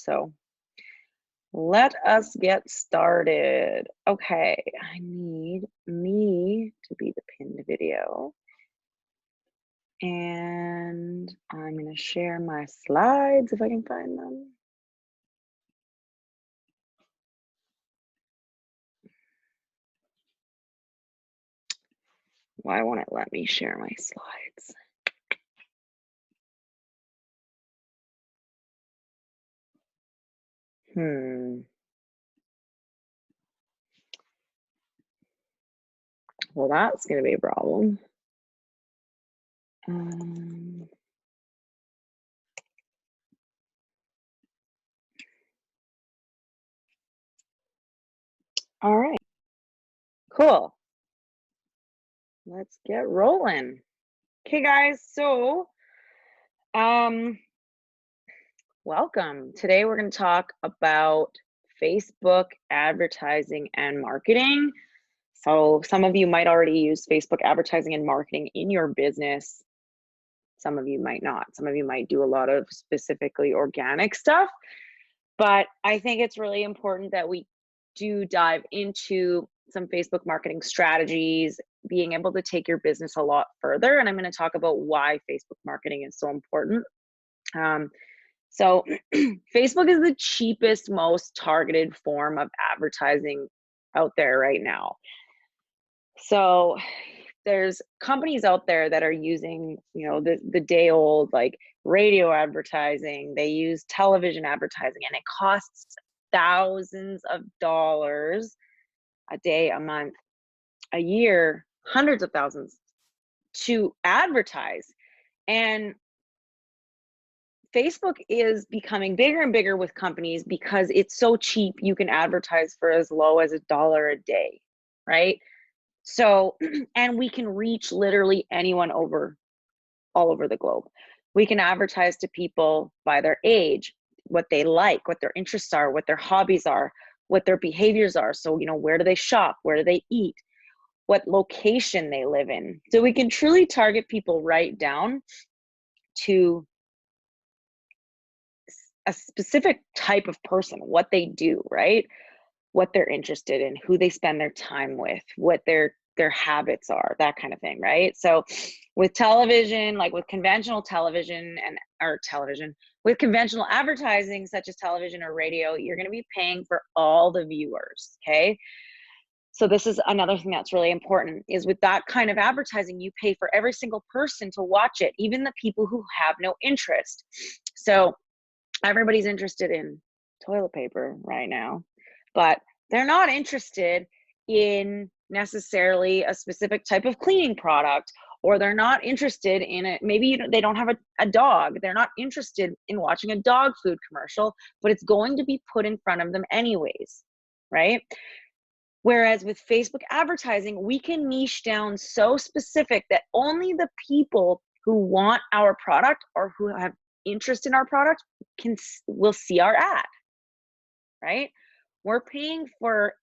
So let us get started. Okay, I need me to be the pinned video. And I'm going to share my slides if I can find them. Why won't it let me share my slides? Well, that's going to be a problem. All right, cool. Let's get rolling. Okay, guys, so welcome. Today we're going to talk about Facebook advertising and marketing. So some of you might already use Facebook advertising and marketing in your business. Some of you might not. Some of you might do a lot of specifically organic stuff. But I think it's really important that we do dive into some Facebook marketing strategies, being able to take your business a lot further. And I'm going to talk about why Facebook marketing is so important. So Facebook is the cheapest, most targeted form of advertising out there right now. So there's companies out there that are using, the day old like radio advertising. They use television advertising, and it costs thousands of dollars a day, a month, a year, hundreds of thousands to advertise. And Facebook is becoming bigger and bigger with companies because it's so cheap. You can advertise for as low as $1 a day, right? So, and we can reach literally anyone all over the globe. We can advertise to people by their age, what they like, what their interests are, what their hobbies are, what their behaviors are. So, where do they shop? Where do they eat? What location they live in. So we can truly target people right down to a specific type of person, what they do, right? What they're interested in, who they spend their time with, what their habits are, that kind of thing, right? So with television, like with conventional television with conventional advertising such as television or radio, you're going to be paying for all the viewers, okay? So this is another thing that's really important, is with that kind of advertising, you pay for every single person to watch it, even the people who have no interest. So everybody's interested in toilet paper right now, but they're not interested in necessarily a specific type of cleaning product, or they're not interested in it. Maybe they don't have a dog. They're not interested in watching a dog food commercial, but it's going to be put in front of them anyways, right? Whereas with Facebook advertising, we can niche down so specific that only the people who want our product or who have interest in our product will see our ad, right? We're paying for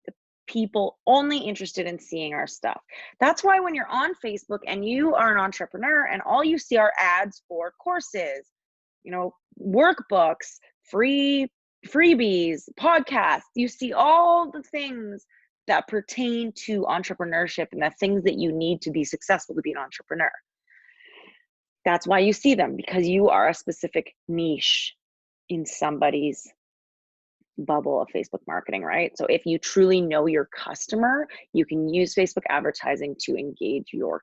the people only interested in seeing our stuff. That's why when you're on Facebook and you are an entrepreneur and all you see are ads for courses, workbooks, freebies, podcasts, you see all the things that pertain to entrepreneurship and the things that you need to be successful to be an entrepreneur. That's why you see them, because you are a specific niche in somebody's bubble of Facebook marketing, right? So if you truly know your customer, you can use Facebook advertising to engage your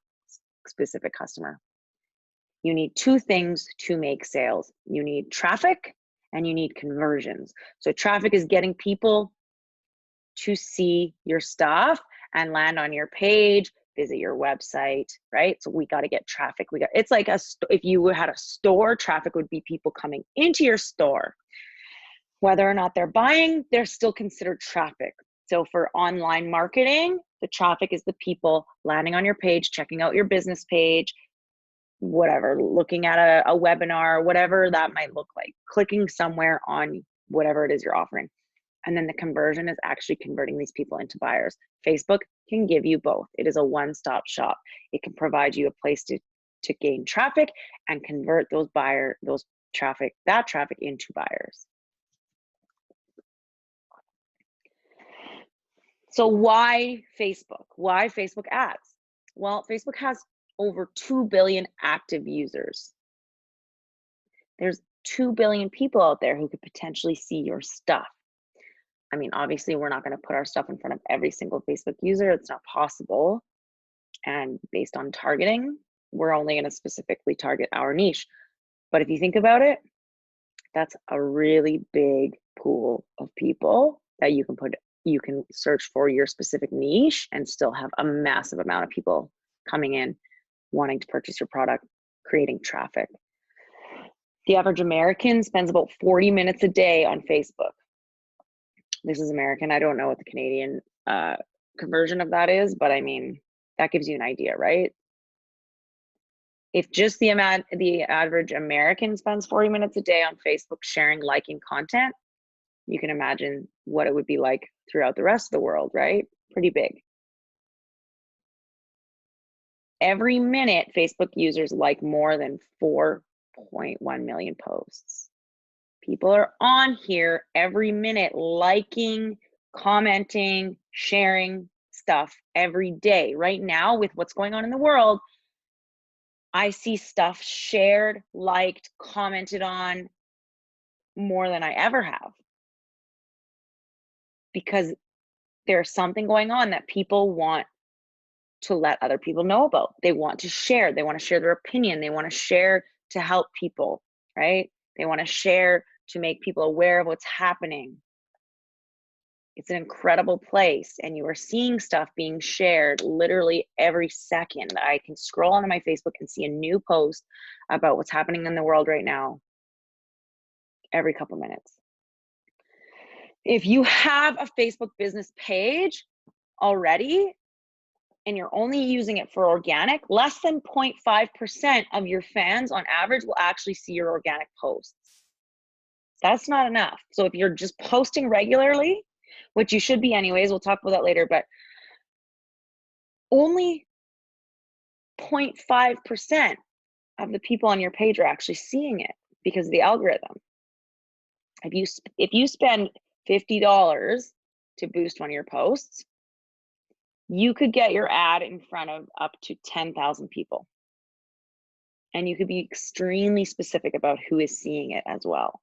specific customer. You need two things to make sales. You need traffic and you need conversions. So traffic is getting people to see your stuff and land on your page, visit your website, right? So we got to get traffic. It's like if you had a store, traffic would be people coming into your store. Whether or not they're buying, they're still considered traffic. So for online marketing, the traffic is the people landing on your page, checking out your business page, whatever, looking at a webinar, whatever that might look like, clicking somewhere on whatever it is you're offering. And then the conversion is actually converting these people into buyers. Facebook can give you both. It is a one-stop shop. It can provide you a place to gain traffic and convert that traffic into buyers. So why Facebook? Why Facebook ads? Well, Facebook has over 2 billion active users. There's 2 billion people out there who could potentially see your stuff. I mean, obviously, we're not going to put our stuff in front of every single Facebook user. It's not possible. And based on targeting, we're only going to specifically target our niche. But if you think about it, that's a really big pool of people that you can search for your specific niche and still have a massive amount of people coming in wanting to purchase your product, creating traffic. The average American spends about 40 minutes a day on Facebook. This is American. I don't know what the Canadian conversion of that is, but I mean, that gives you an idea, right? If just the average American spends 40 minutes a day on Facebook sharing, liking content, you can imagine what it would be like throughout the rest of the world, right? Pretty big. Every minute, Facebook users like more than 4.1 million posts. People are on here every minute, liking, commenting, sharing stuff every day. Right now, with what's going on in the world, I see stuff shared, liked, commented on more than I ever have. Because there's something going on that people want to let other people know about. They want to share. They want to share their opinion. They want to share to help people, right? They want to share to make people aware of what's happening. It's an incredible place, and you are seeing stuff being shared literally every second. I can scroll onto my Facebook and see a new post about what's happening in the world right now every couple minutes. If you have a Facebook business page already and you're only using it for organic, less than 0.5% of your fans on average will actually see your organic posts. That's not enough. So if you're just posting regularly, which you should be anyways, we'll talk about that later, but only 0.5% of the people on your page are actually seeing it because of the algorithm. If you spend $50 to boost one of your posts, you could get your ad in front of up to 10,000 people. And you could be extremely specific about who is seeing it as well.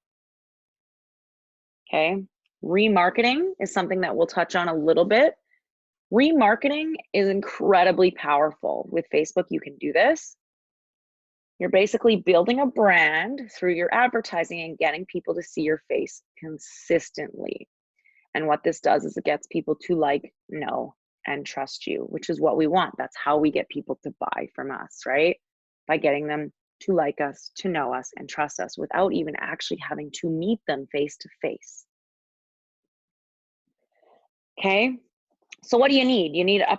Okay. Remarketing is something that we'll touch on a little bit. Remarketing is incredibly powerful. With Facebook, you can do this. You're basically building a brand through your advertising and getting people to see your face consistently. And what this does is it gets people to like, know, and trust you, which is what we want. That's how we get people to buy from us, right? By getting them to like us, to know us, and trust us without even actually having to meet them face to face. Okay, so what do you need? You need a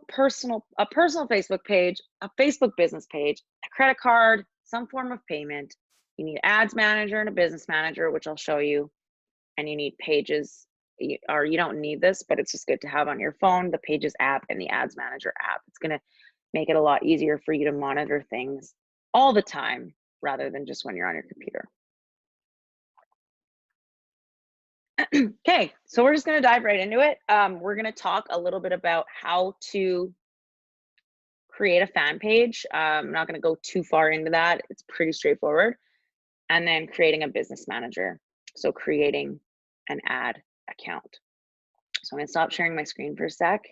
personal Facebook page, a Facebook business page, a credit card, some form of payment. You need ads manager and a business manager, which I'll show you. And you need pages, or you don't need this, but it's just good to have on your phone, the Pages app and the Ads Manager app. It's going to make it a lot easier for you to monitor things all the time rather than just when you're on your computer. Okay, so we're just going to dive right into it. We're going to talk a little bit about how to create a fan page. I'm not going to go too far into that. It's pretty straightforward. And then creating a business manager. So creating an ad account. So I'm going to stop sharing my screen for a sec.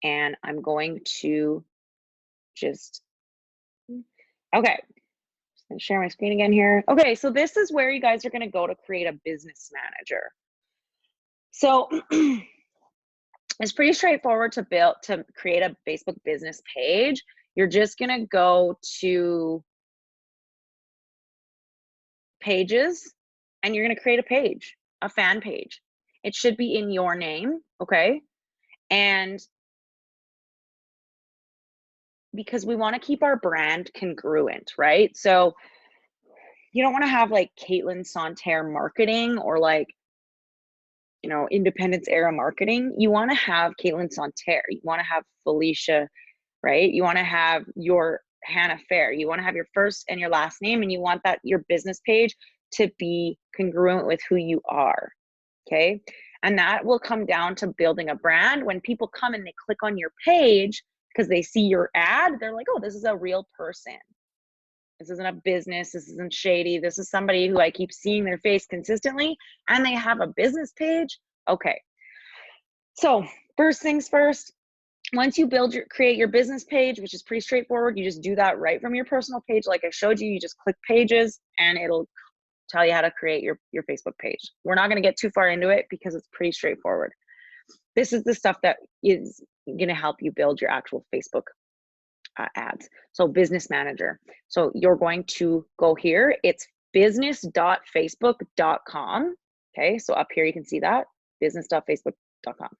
And I'm going to just, okay. Just going to share my screen again here. Okay, so this is where you guys are going to go to create a business manager. So it's pretty straightforward to create a Facebook business page. You're just going to go to pages and you're going to create a page, a fan page. It should be in your name, okay? And because we want to keep our brand congruent, right? So you don't want to have like Caitlin Santerre marketing or like, you know, Independence era marketing. You want to have Caitlin Santerre. You want to have Felicia, right? You want to have your Hannah Fair. You want to have your first and your last name, and you want that your business page to be congruent with who you are. Okay. And that will come down to building a brand. When people come and they click on your page because they see your ad, they're like, oh, this is a real person. This isn't a business. This isn't shady. This is somebody who I keep seeing their face consistently and they have a business page. Okay. So first things first, once you create your business page, which is pretty straightforward, you just do that right from your personal page. Like I showed you, you just click pages and it'll tell you how to create your Facebook page. We're not going to get too far into it because it's pretty straightforward. This is the stuff that is going to help you build your actual Facebook ads. So business manager. So you're going to go here. It's business.facebook.com. Okay. So up here, you can see that business.facebook.com.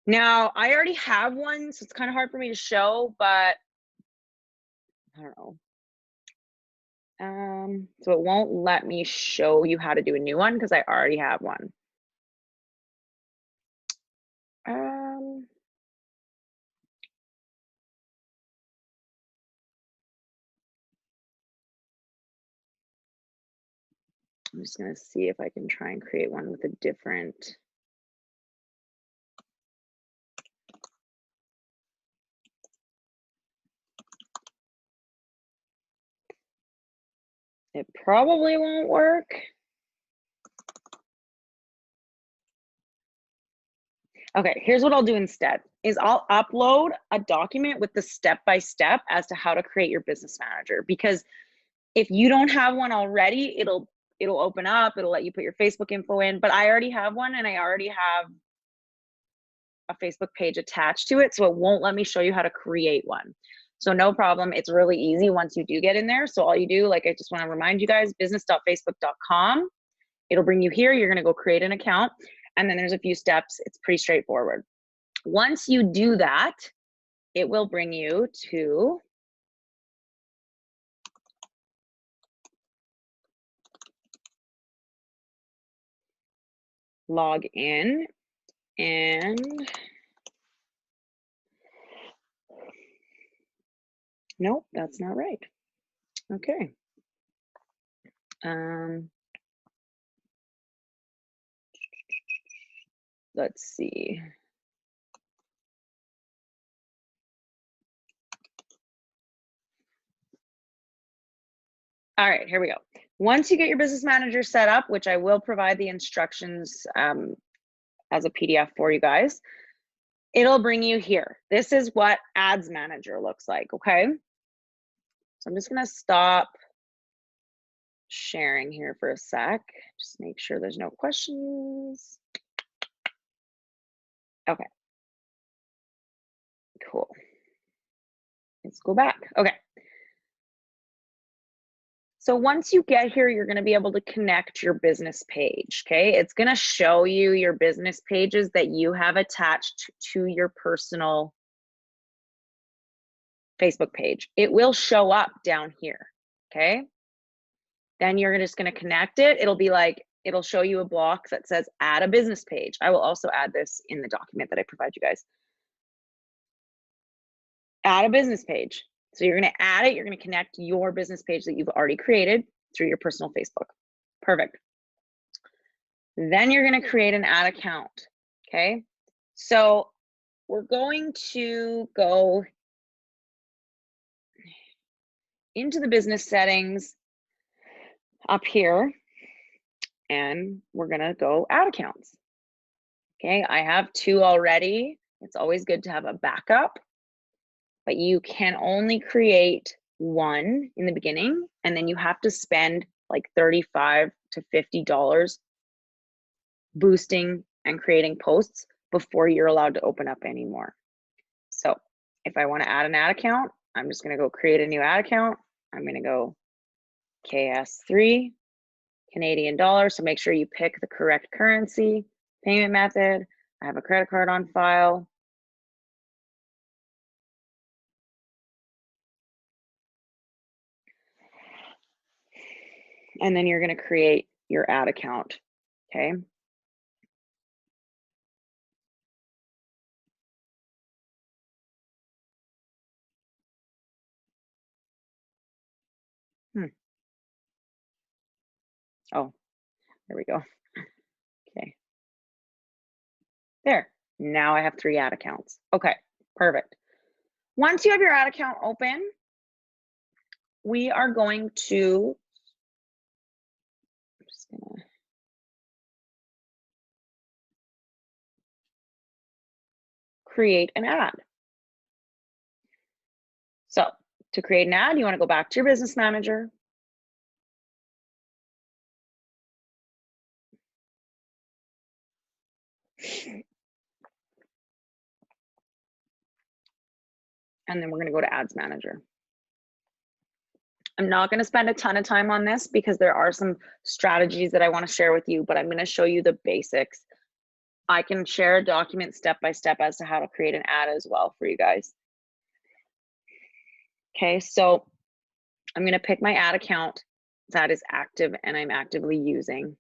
Now I already have one, so it's kind of hard for me to show, but I don't know. So it won't let me show you how to do a new one because I already have one. I'm just gonna see if I can try and create one with a different. It probably won't work. Okay, here's what I'll do instead, is I'll upload a document with the step-by-step as to how to create your business manager. Because if you don't have one already, it'll open up, it'll let you put your Facebook info in, but I already have one and I already have a Facebook page attached to it, so it won't let me show you how to create one. So no problem, it's really easy once you do get in there. So all you do, like I just wanna remind you guys, business.facebook.com. It'll bring you here, you're gonna go create an account, and then there's a few steps. It's pretty straightforward. Once you do that, it will bring you to log in, and nope, that's not right. Okay. Let's see. All right, here we go. Once you get your business manager set up, which I will provide the instructions as a PDF for you guys, it'll bring you here. This is what Ads Manager looks like, okay? So I'm just gonna stop sharing here for a sec. Just make sure there's no questions. Okay. Cool. Let's go back. Okay. So once you get here, you're going to be able to connect your business page. Okay. It's going to show you your business pages that you have attached to your personal Facebook page. It will show up down here. Okay. Then you're just going to connect it. It'll be like, it'll show you a block that says add a business page. I will also add this in the document that I provide you guys. Add a business page. So you're going to add it. You're going to connect your business page that you've already created through your personal Facebook. Perfect. Then you're going to create an ad account. Okay. So we're going to go into the business settings up here and we're going to go ad accounts. Okay. I have 2 already. It's always good to have a backup, but you can only create 1 in the beginning, and then you have to spend like $35 to $50 boosting and creating posts before you're allowed to open up anymore. So if I want to add an ad account, I'm just going to go create a new ad account. I'm going to go KS3, Canadian dollar. So make sure you pick the correct currency, payment method. I have a credit card on file. And then you're going to create your ad account. Okay. Oh, there we go. Okay. There. Now I have 3 ad accounts. Okay, perfect. Once you have your ad account open, we are going to, I'm just gonna create an ad. So to create an ad, you want to go back to your business manager. And then we're going to go to Ads Manager. I'm not going to spend a ton of time on this because there are some strategies that I want to share with you, but I'm going to show you the basics. I can share a document step by step as to how to create an ad as well for you guys. Okay, so I'm going to pick my ad account that is active and I'm actively using.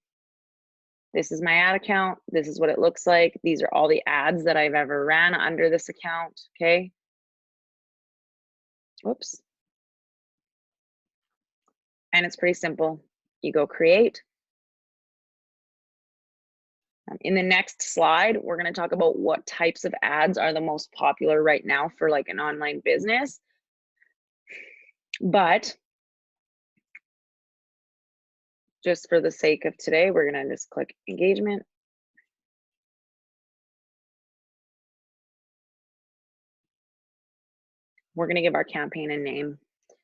This is my ad account. This is what it looks like. These are all the ads that I've ever ran under this account. Okay. Whoops. And it's pretty simple. You go create. In the next slide, we're going to talk about what types of ads are the most popular right now for like an online business. But just for the sake of today, we're going to just click engagement. We're going to give our campaign a name.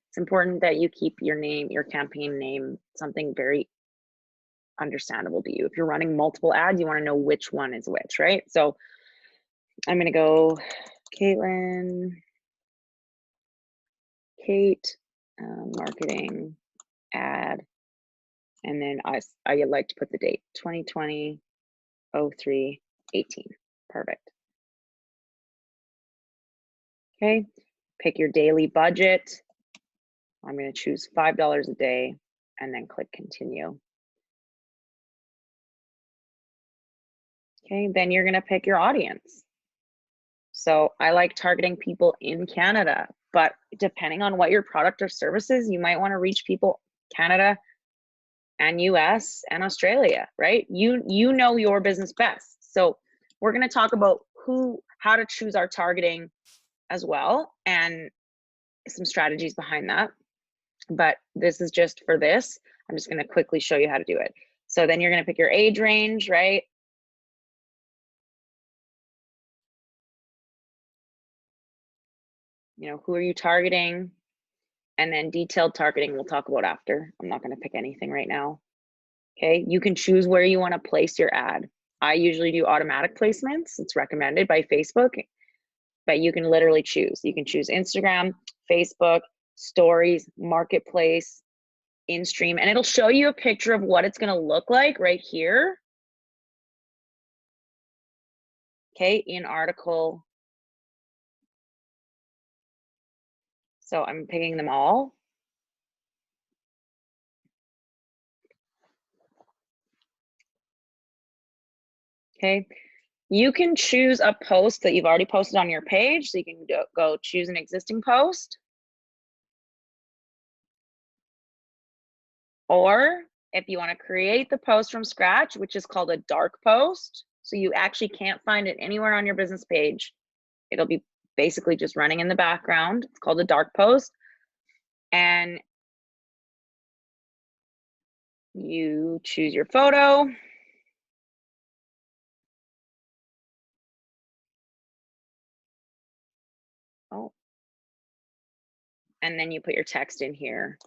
It's important that you keep your name, your campaign name, something very understandable to you. If you're running multiple ads, you want to know which one is which, right? So I'm going to go Caitlin, Kate, marketing ad, and then I like to put the date 2020 03 18. Perfect. Okay, pick your daily budget. I'm going to choose $5 a day and then click continue. Okay, then you're going to pick your audience. So I like targeting people in Canada, but depending on what your product or service is, you might want to reach people Canada and US and Australia, right? You know your business best. So we're going to talk about how to choose our targeting as well and some strategies behind that. But this is just for this. I'm just going to quickly show you how to do it. So then you're going to pick your age range, right? You know, who are you targeting? And then detailed targeting we'll talk about after. I'm not going to pick anything right now. Okay, you can choose where you want to place your ad. I usually do automatic placements. It's recommended by Facebook, but you can literally choose. You can choose Instagram, Facebook, stories, marketplace, in-stream, and it'll show you a picture of what it's going to look like right here. Okay, in article. So I'm picking them all. Okay, you can choose a post that you've already posted on your page. So you can go choose an existing post. Or if you want to create the post from scratch, which is called a dark post, so you actually can't find it anywhere on your business page. It'll be basically just running in the background. It's called a dark post. And you choose your photo. Oh. And then you put your text in here.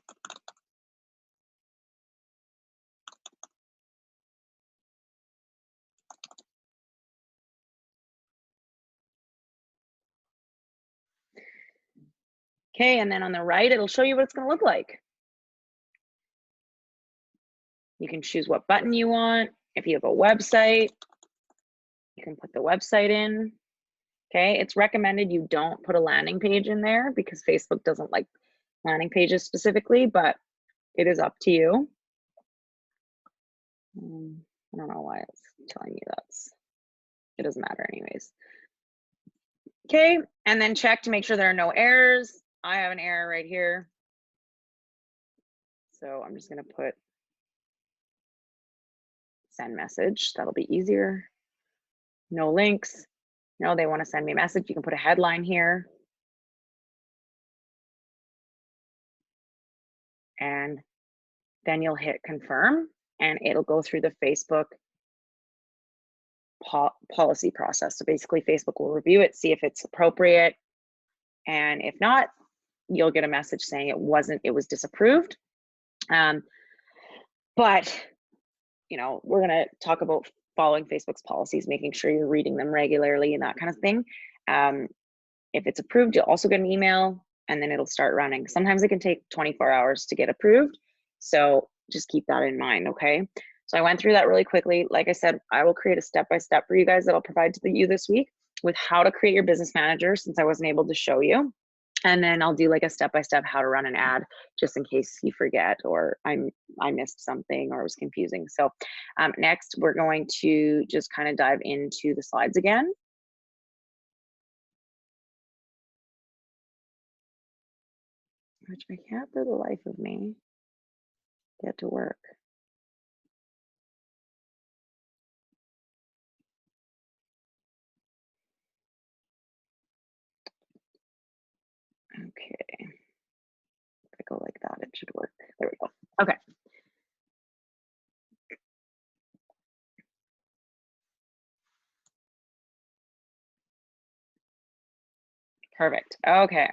Okay, and then on the right, it'll show you what it's going to look like. You can choose what button you want. If you have a website, you can put the website in. Okay, it's recommended you don't put a landing page in there because Facebook doesn't like landing pages specifically, but it is up to you. I don't know why it's telling me it doesn't matter anyways. Okay, and then check to make sure there are no errors. I have an error right here. So I'm just going to put send message. That'll be easier. No links. No, they want to send me a message. You can put a headline here. And then you'll hit confirm and it'll go through the Facebook policy process. So basically Facebook will review it, see if it's appropriate. And if not, you'll get a message saying it was disapproved. But we're going to talk about following Facebook's policies, making sure you're reading them regularly and that kind of thing. If it's approved, you'll also get an email and then it'll start running. Sometimes it can take 24 hours to get approved. So just keep that in mind, okay? So I went through that really quickly. Like I said, I will create a step-by-step for you guys that I'll provide to you this week with how to create your business manager, since I wasn't able to show you. And then I'll do like a step-by-step how to run an ad, just in case you forget or I missed something or it was confusing. So next, we're going to just kind of dive into the slides again. Which I can't for the life of me get to work. Okay. If I go like that, it should work. There we go. Okay. Perfect. Okay.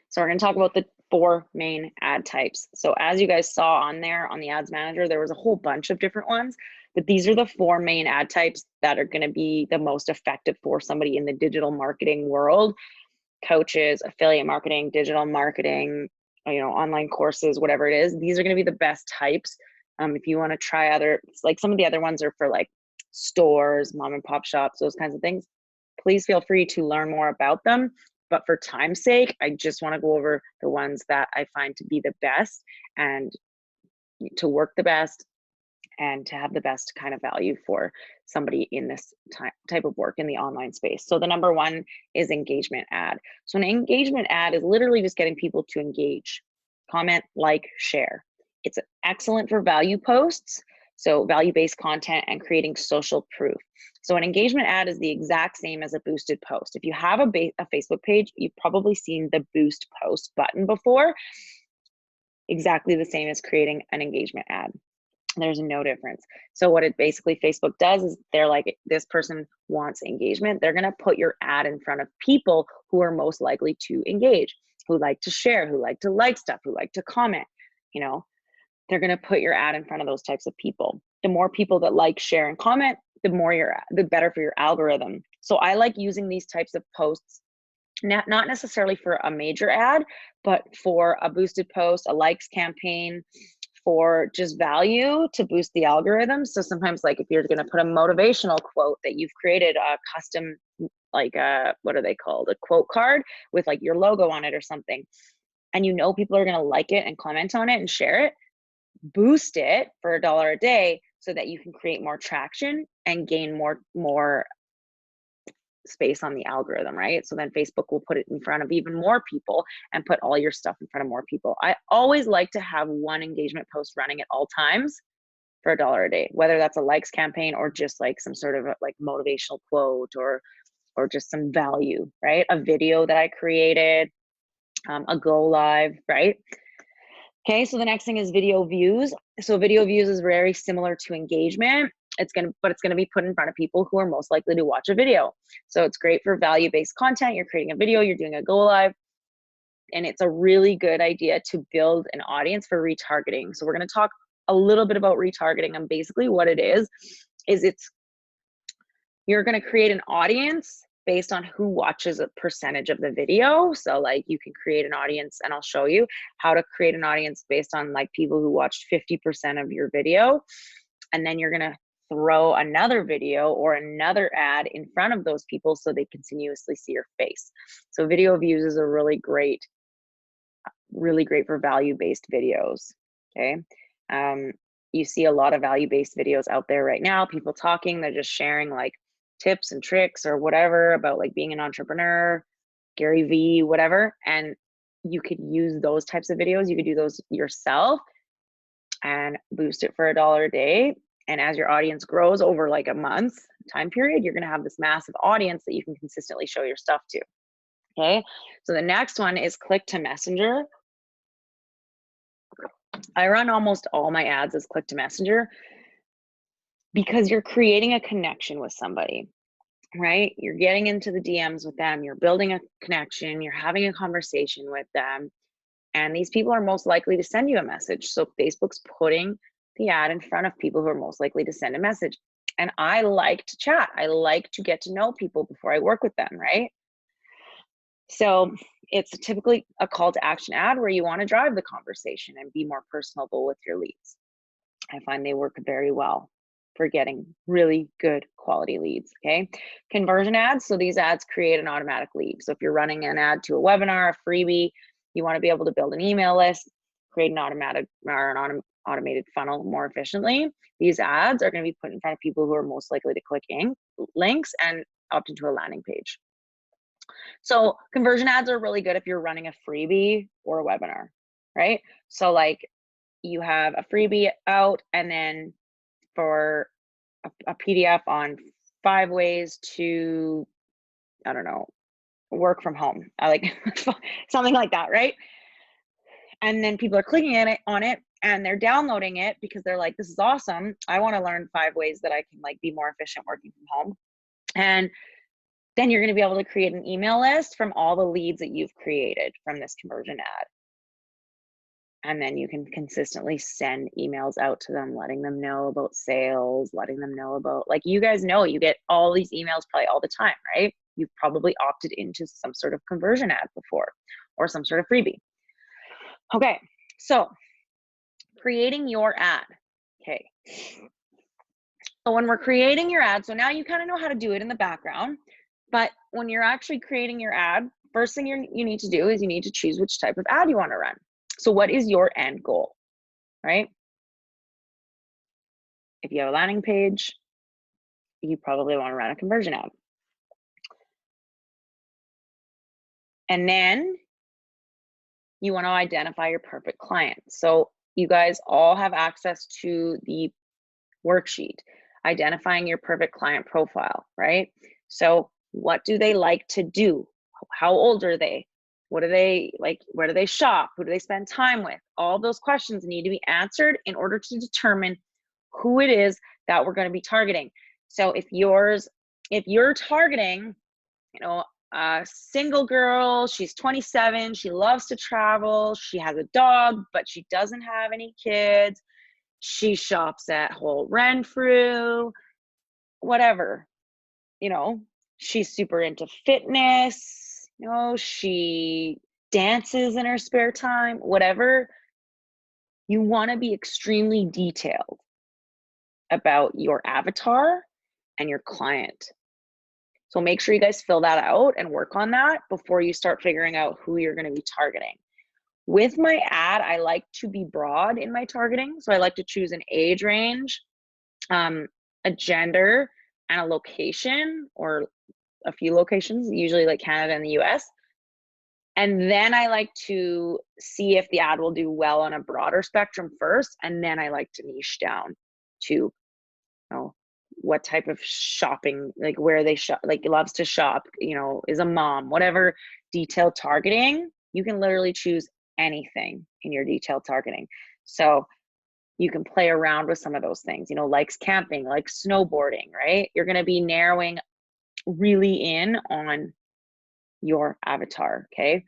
So we're going to talk about the 4 main ad types. So as you guys saw on there on the ads manager, there was a whole bunch of different ones, but these are the 4 main ad types that are going to be the most effective for somebody in the digital marketing world. Coaches, affiliate marketing, digital marketing, online courses, whatever it is. These are going to be the best types. If you want to try like some of the other ones are for like stores, mom and pop shops, those kinds of things. Please feel free to learn more about them. But for time's sake, I just want to go over the ones that I find to be the best and to work the best and to have the best kind of value for somebody in this type of work in the online space. So the number 1 is engagement ad. So an engagement ad is literally just getting people to engage, comment, like, share. It's excellent for value posts, so value-based content and creating social proof. So an engagement ad is the exact same as a boosted post. If you have a Facebook page, you've probably seen the boost post button before. Exactly the same as creating an engagement ad. There's no difference. So what it basically Facebook does is they're like, this person wants engagement. They're going to put your ad in front of people who are most likely to engage, who like to share, who like to like stuff, who like to comment. They're going to put your ad in front of those types of people. The more people that like, share, and comment, the better for your algorithm. So I like using these types of posts, not necessarily for a major ad, but for a boosted post, a likes campaign, for just value to boost the algorithm. So sometimes, like if you're going to put a motivational quote that you've created a custom, like what are they called? A quote card with like your logo on it or something. And people are going to like it and comment on it and share it, boost it for $1 a day so that you can create more traction and gain more space on the algorithm, right? So then Facebook will put it in front of even more people and put all your stuff in front of more people. I always like to have one engagement post running at all times for $1 a day, whether that's a likes campaign or just like some sort of like motivational quote or just some value, right? A video that I created, a go live, right? Okay, so the next thing is video views. So video views is very similar to engagement. It's gonna be put in front of people who are most likely to watch a video. So it's great for value-based content. You're creating a video, you're doing a go live, and it's a really good idea to build an audience for retargeting. So we're gonna talk a little bit about retargeting, and basically what it is you're gonna create an audience based on who watches a percentage of the video. So like you can create an audience, and I'll show you how to create an audience based on like people who watched 50% of your video. And then you're gonna throw another video or another ad in front of those people so they continuously see your face. So video views is a really great for value-based videos, okay? You see a lot of value-based videos out there right now, people talking, they're just sharing like tips and tricks or whatever about like being an entrepreneur, Gary V, whatever. And you could use those types of videos. You could do those yourself and boost it for $1 a day And as your audience grows over like a month time period, you're going to have this massive audience that you can consistently show your stuff to. Okay. So the next one is click to messenger. I run almost all my ads as click to messenger because you're creating a connection with somebody, right? You're getting into the DMs with them, you're building a connection, you're having a conversation with them, and these people are most likely to send you a message. So Facebook's putting the ad in front of people who are most likely to send a message. And I like to chat. I like to get to know people before I work with them, right? So it's typically a call to action ad where you want to drive the conversation and be more personable with your leads. I find they work very well for getting really good quality leads, okay? Conversion ads, so these ads create an automatic lead. So if you're running an ad to a webinar, a freebie, you want to be able to build an email list, create an automated funnel more efficiently. These ads are going to be put in front of people who are most likely to click links and opt into a landing page. So conversion ads are really good if you're running a freebie or a webinar, right? So like you have a freebie out, and then for a PDF on 5 ways to, I don't know, work from home, like something like that, right? And then people are clicking on it and they're downloading it because they're like, this is awesome. I want to learn 5 ways that I can like be more efficient working from home. And then you're going to be able to create an email list from all the leads that you've created from this conversion ad. And then you can consistently send emails out to them, letting them know about sales, letting them know about, like, you guys know, you get all these emails probably all the time, right? You've probably opted into some sort of conversion ad before or some sort of freebie. Okay, so creating your ad. Okay. So when we're creating your ad, so now you kind of know how to do it in the background, but when you're actually creating your ad, first thing you need to do is you need to choose which type of ad you want to run. So what is your end goal, right? If you have a landing page, you probably want to run a conversion ad. And then you want to identify your perfect client. So you guys all have access to the worksheet, identifying your perfect client profile, right? So what do they like to do? How old are they? What do they like? Where do they shop? Who do they spend time with? All those questions need to be answered in order to determine who it is that we're going to be targeting. So if you're targeting, you know, a single girl, she's 27, she loves to travel, she has a dog, but she doesn't have any kids, she shops at Holt Renfrew, whatever, you know, she's super into fitness, you know, she dances in her spare time, whatever. You want to be extremely detailed about your avatar and your client. So make sure you guys fill that out and work on that before you start figuring out who you're going to be targeting. With my ad, I like to be broad in my targeting. So I like to choose an age range, a gender, and a location, or a few locations, usually like Canada and the US. And then I like to see if the ad will do well on a broader spectrum first. And then I like to niche down to, you know, what type of shopping, like where they shop, like loves to shop, you know, is a mom, whatever detailed targeting. You can literally choose anything in your detailed targeting. So you can play around with some of those things, you know, likes camping, like snowboarding, right? You're going to be narrowing really in on your avatar. Okay.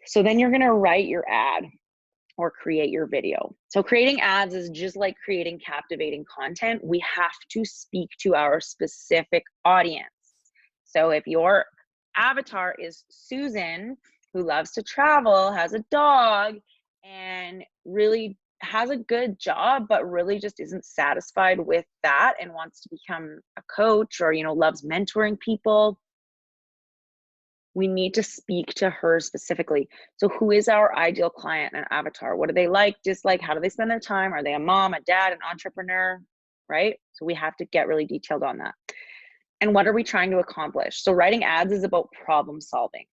So then you're going to write your ad or create your video. So creating ads is just like creating captivating content. We have to speak to our specific audience. So if your avatar is Susan, who loves to travel, has a dog, and really has a good job, but really just isn't satisfied with that and wants to become a coach, or, you know, loves mentoring people, we need to speak to her specifically. So who is our ideal client and avatar? What do they like, dislike? How do they spend their time? Are they a mom, a dad, an entrepreneur, right? So we have to get really detailed on that. And what are we trying to accomplish? So writing ads is about problem solving.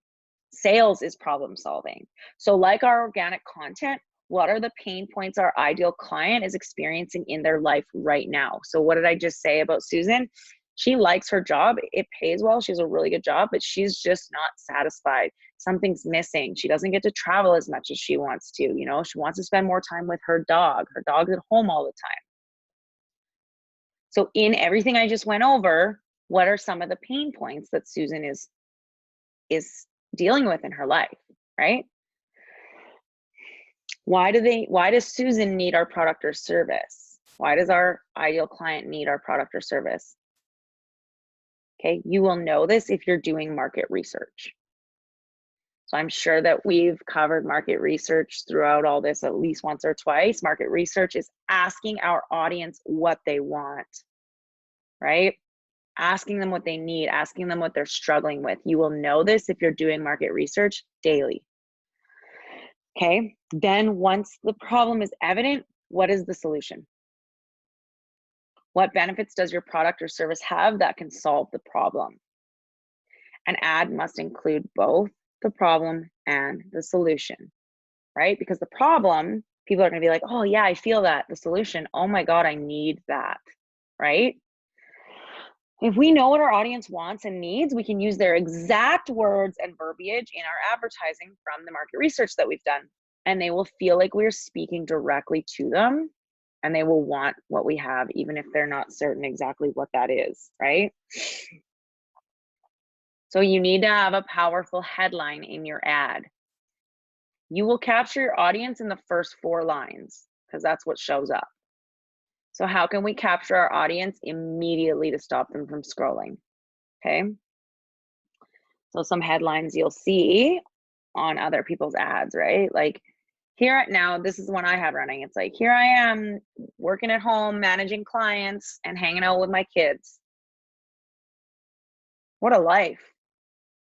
Sales is problem solving. So like our organic content, What are the pain points our ideal client is experiencing in their life right now? So what did I just say about Susan? She likes her job. It pays well. She has a really good job, but she's just not satisfied. Something's missing. She doesn't get to travel as much as she wants to. You know, she wants to spend more time with her dog. Her dog's at home all the time. So in everything I just went over, what are some of the pain points that Susan is dealing with in her life, right? Why does Susan need our product or service? Why does our ideal client need our product or service? Okay, you will know this if you're doing market research. So I'm sure that we've covered market research throughout all this at least once or twice. Market research is asking our audience what they want, right? Asking them what they need, asking them what they're struggling with. You will know this if you're doing market research daily. Okay, then once the problem is evident, what is the solution? What benefits does your product or service have that can solve the problem? An ad must include both the problem and the solution, right? Because the problem, people are going to be like, oh yeah, I feel that. The solution, oh my God, I need that, right? If we know what our audience wants and needs, we can use their exact words and verbiage in our advertising from the market research that we've done. And they will feel like we're speaking directly to them, and they will want what we have, even if they're not certain exactly what that is, right? So you need to have a powerful headline in your ad. You will capture your audience in the first 4 lines because that's what shows up. So how can we capture our audience immediately to stop them from scrolling? Okay. So some headlines you'll see on other people's ads, right? Like now, this is the one I have running. It's like, here I am working at home, managing clients and hanging out with my kids. What a life.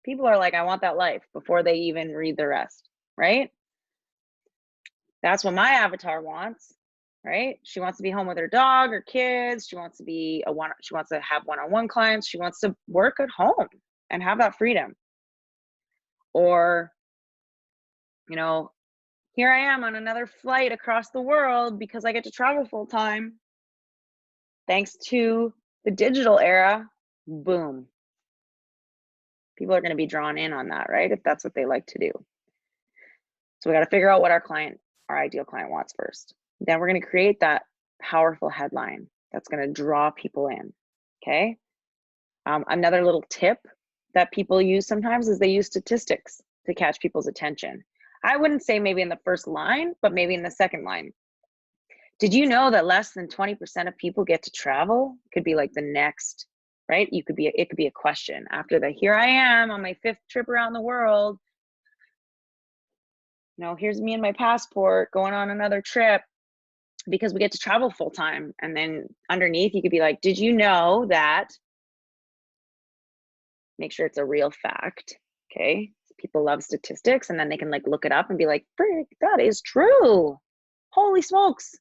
People are like, I want that life before they even read the rest, right? That's what my avatar wants, right? She wants to be home with her dog, her kids. She wants to she wants to have one-on-one clients. She wants to work at home and have that freedom. Or, you know, here I am on another flight across the world because I get to travel full time. Thanks to the digital era, boom. People are going to be drawn in on that, right? If that's what they like to do. So we got to figure out what our ideal client wants first. Then we're going to create that powerful headline that's going to draw people in. Okay. Another little tip that people use sometimes is they use statistics to catch people's attention. I wouldn't say maybe in the first line, but maybe in the second line. Did you know that less than 20% of people get to travel? Could be like the next, right? It could be a question after the, here I am on my 5th trip around the world. You know, here's me and my passport going on another trip because we get to travel full time. And then underneath you could be like, did you know that? Make sure it's a real fact. Okay. People love statistics, and then they can like look it up and be like, frick, that is true. Holy smokes.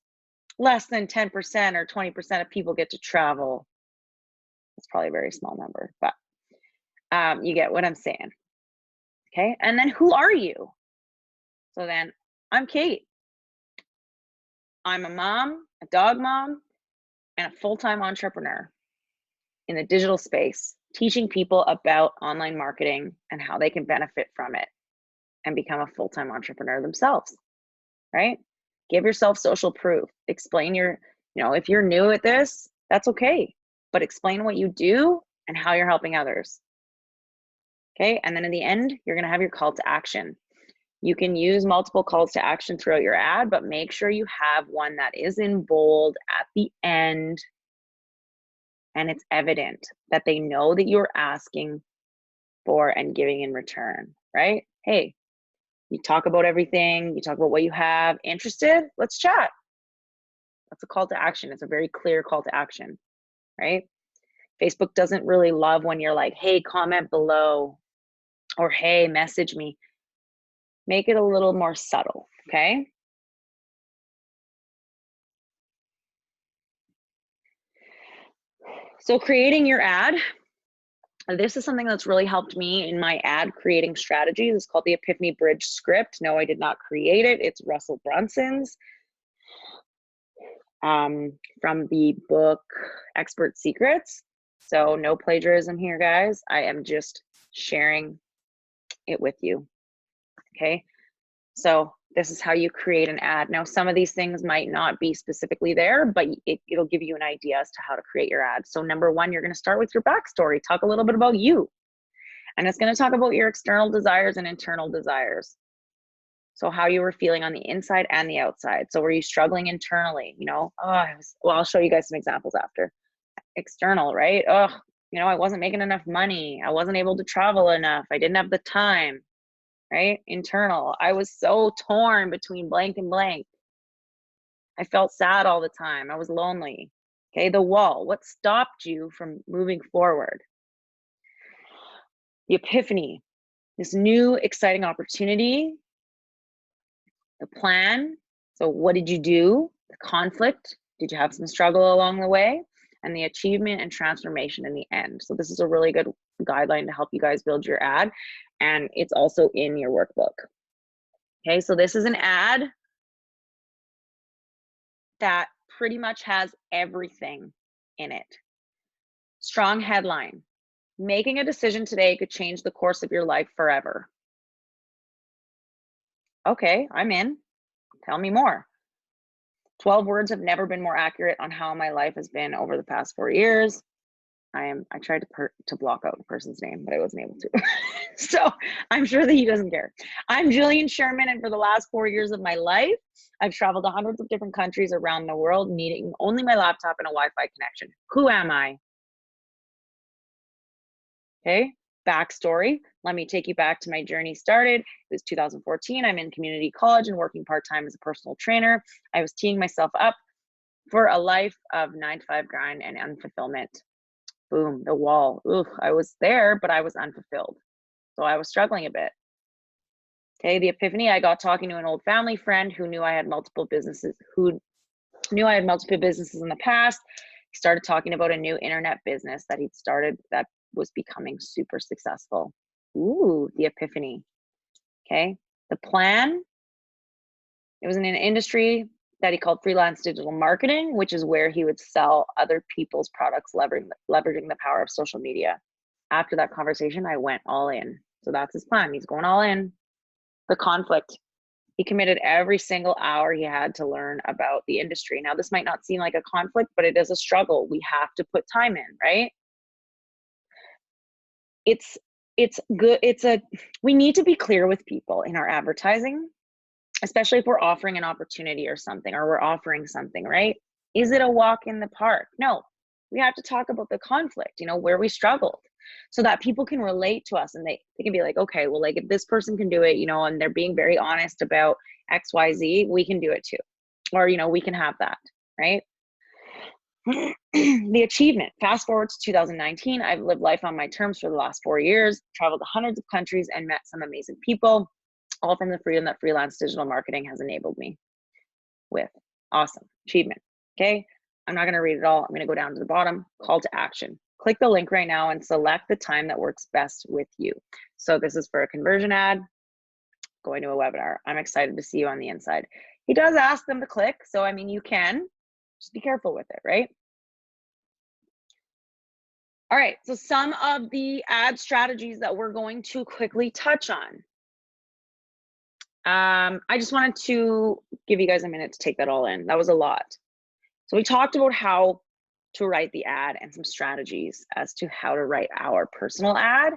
Less than 10% or 20% of people get to travel. It's probably a very small number, but you get what I'm saying. Okay. And then who are you? So then I'm Kate. I'm a mom, a dog mom, and a full-time entrepreneur in the digital space, teaching people about online marketing and how they can benefit from it and become a full-time entrepreneur themselves, right? Give yourself social proof. Explain if you're new at this, that's okay, but explain what you do and how you're helping others. Okay, and then in the end, you're gonna have your call to action. You can use multiple calls to action throughout your ad, but make sure you have one that is in bold at the end and it's evident that they know that you're asking for and giving in return, right? Hey, you talk about everything, you talk about what you have. Interested? Let's chat. That's a call to action. It's a very clear call to action, right? Facebook doesn't really love when you're like, hey, comment below, or hey, message me. Make it a little more subtle, okay? So creating your ad, This is something that's really helped me in my ad creating strategies. It's called the Epiphany Bridge script. No, I did not create it. It's Russell Brunson's from the book Expert Secrets. So no plagiarism here, guys. I am just sharing it with you. Okay. So this is how you create an ad. Now, some of these things might not be specifically there, but it'll give you an idea as to how to create your ad. So number one, you're going to start with your backstory. Talk a little bit about you. And it's going to talk about your external desires and internal desires. So how you were feeling on the inside and the outside. So were you struggling internally? You know, well, I'll show you guys some examples after. External, right? You know, I wasn't making enough money. I wasn't able to travel enough. I didn't have the time, right? Internal, I was so torn between blank and blank. I felt sad all the time. I was lonely. Okay, the wall, what stopped you from moving forward? The epiphany, this new exciting opportunity. The plan, so what did you do? The conflict, did you have some struggle along the way? And the achievement and transformation in the end. So this is a really good guideline to help you guys build your ad, and it's also in your workbook. Okay, so this is an ad that pretty much has everything in it. Strong headline, making a decision today could change the course of your life forever. Okay, I'm in. Tell me more. 12 words have never been more accurate on how my life has been over the past 4 years. I tried to block out the person's name, but I wasn't able to. So I'm sure that he doesn't care. I'm Jillian Sherman, and for the last 4 years of my life, I've traveled to hundreds of different countries around the world, needing only my laptop and a Wi-Fi connection. Who am I? Okay, backstory. Let me take you back to my journey started. It was 2014. I'm in community college and working part-time as a personal trainer. I was teeing myself up for a life of 9-to-5 grind and unfulfillment. Boom, the wall. Ooh, I was there, but I was unfulfilled. So I was struggling a bit. Okay, the epiphany, I got talking to an old family friend who knew I had multiple businesses, in the past. He started talking about a new internet business that he'd started that was becoming super successful. Ooh, the epiphany. Okay, the plan, it was in an industry that he called freelance digital marketing, which is where he would sell other people's products, leveraging the power of social media. After that conversation, I went all in. So that's his plan. He's going all in. The conflict, he committed every single hour he had to learn about the industry. Now, this might not seem like a conflict, but it is a struggle. We have to put time in, right? It's good. We need to be clear with people in our advertising, especially if we're offering an opportunity or something, or we're offering something, right? Is it a walk in the park? No, we have to talk about the conflict, you know, where we struggled, so that people can relate to us, and they can be like, okay, well, like if this person can do it, you know, and they're being very honest about XYZ, we can do it too. Or, you know, we can have that, right? The achievement, fast forward to 2019, I've lived life on my terms for the last 4 years, traveled to hundreds of countries and met some amazing people, all from the freedom that freelance digital marketing has enabled me with. Awesome achievement. Okay, I'm not going to read it all. I'm going to go down to the bottom. Call to action. Click the link right now and select the time that works best with you. So this is for a conversion ad, going to a webinar. I'm excited to see you on the inside. He does ask them to click, so I mean, you can just be careful with it, right? All right, so some of the ad strategies that we're going to quickly touch on. I just wanted to give you guys a minute to take that all in. That was a lot. So we talked about how to write the ad and some strategies as to how to write our personal ad.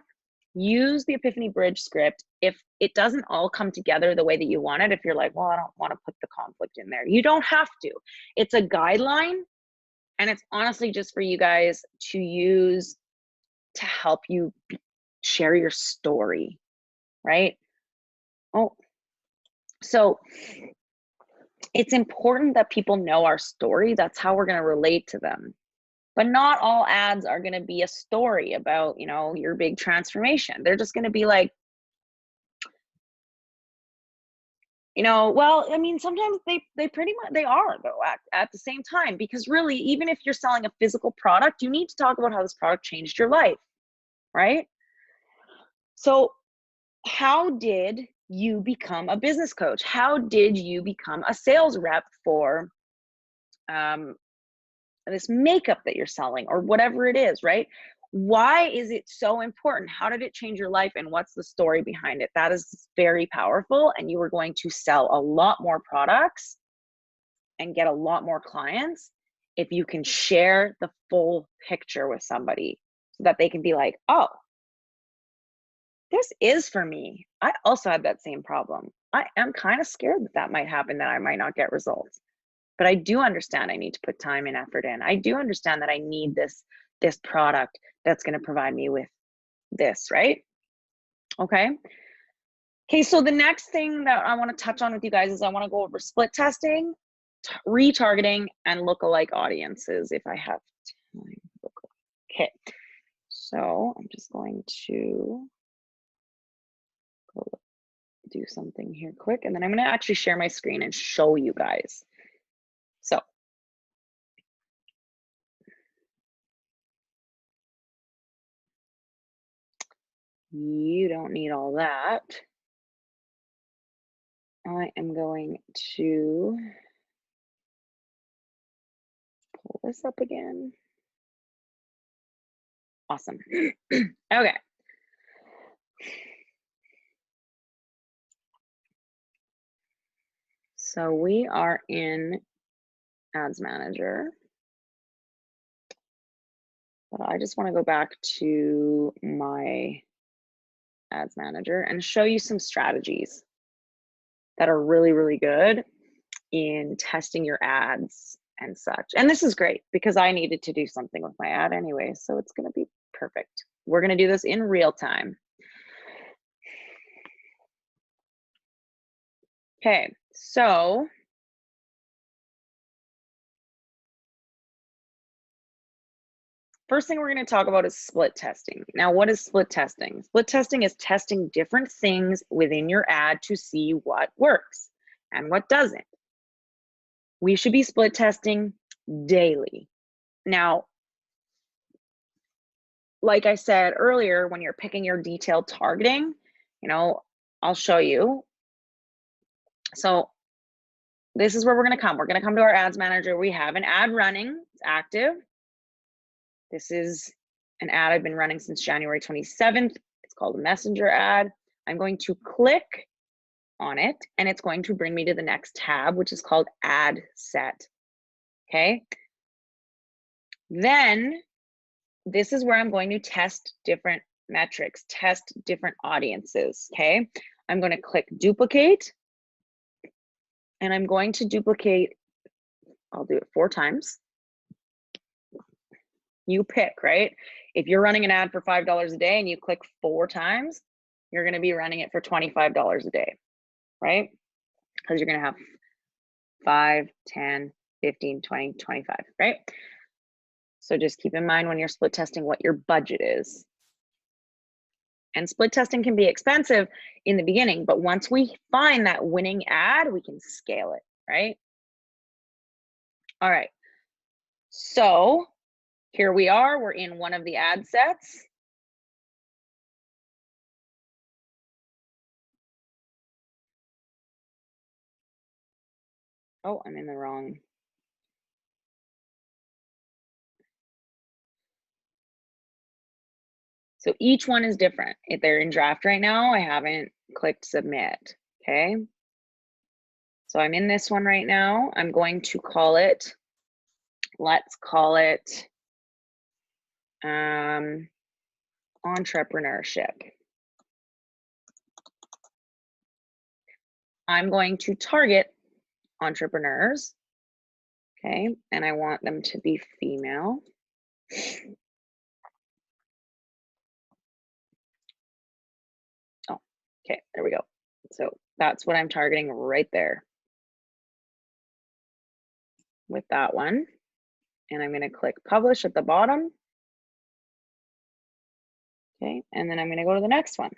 Use the Epiphany Bridge script. If it doesn't all come together the way that you want it, if you're like, well, I don't want to put the conflict in there, you don't have to. It's a guideline, and it's honestly just for you guys to use to help you share your story, right? So it's important that people know our story. That's how we're going to relate to them. But not all ads are going to be a story about, you know, your big transformation. They're just going to be like, you know, well, I mean, sometimes they pretty much, they are though at the same time, because really, even if you're selling a physical product, you need to talk about how this product changed your life, right? So how did you become a business coach? How did you become a sales rep for um, this makeup that you're selling or whatever it is, right? Why is it so important? How did it change your life? And what's the story behind it? That is very powerful. And you are going to sell a lot more products and get a lot more clients if you can share the full picture with somebody so that they can be like, oh, this is for me. I also had that same problem. I am kind of scared that that might happen, that I might not get results. But I do understand I need to put time and effort in. I do understand that I need this product that's going to provide me with this, right? Okay. Okay, so the next thing that I want to touch on with you guys is I want to go over split testing, retargeting, and lookalike audiences if I have time. Okay, so I'm just going to go do something here quick, and then I'm going to actually share my screen and show you guys. So you don't need all that. I am going to pull this up again. Awesome. Okay. So we are in Ads Manager. But I just want to go back to my Ads Manager and show you some strategies that are really, really good in testing your ads and such. And this is great because I needed to do something with my ad anyway, so it's going to be perfect. We're going to do this in real time. Okay, so first thing we're going to talk about is split testing. Now, what is split testing? Split testing is testing different things within your ad to see what works and what doesn't. We should be split testing daily. Now, like I said earlier, when you're picking your detailed targeting, I'll show you. So this is where we're going to come. We're going to come to our ads manager. We have an ad running, it's active. This is an ad I've been running since January 27th. It's called a messenger ad. I'm going to click on it and it's going to bring me to the next tab, which is called ad set. Okay. Then this is where I'm going to test different metrics, test different audiences. Okay. I'm going to click duplicate and I'm going to duplicate. I'll do it 4 times. You pick, right? If you're running an ad for $5 a day and you click 4 times, you're going to be running it for $25 a day, right? Because you're going to have 5, 10, 15, 20, 25, right? So just keep in mind when you're split testing what your budget is. And split testing can be expensive in the beginning, but once we find that winning ad, we can scale it, right? All right. So here we are, we're in one of the ad sets. Oh, I'm in the wrong. So each one is different. If they're in draft right now, I haven't clicked submit, okay? So I'm in this one right now. I'm going to call it, let's call it entrepreneurship. I'm going to target entrepreneurs, okay? And I want them to be female. Oh, okay, there we go. So that's what I'm targeting right there with that one. And I'm gonna click publish at the bottom. Okay, and then I'm gonna go to the next one.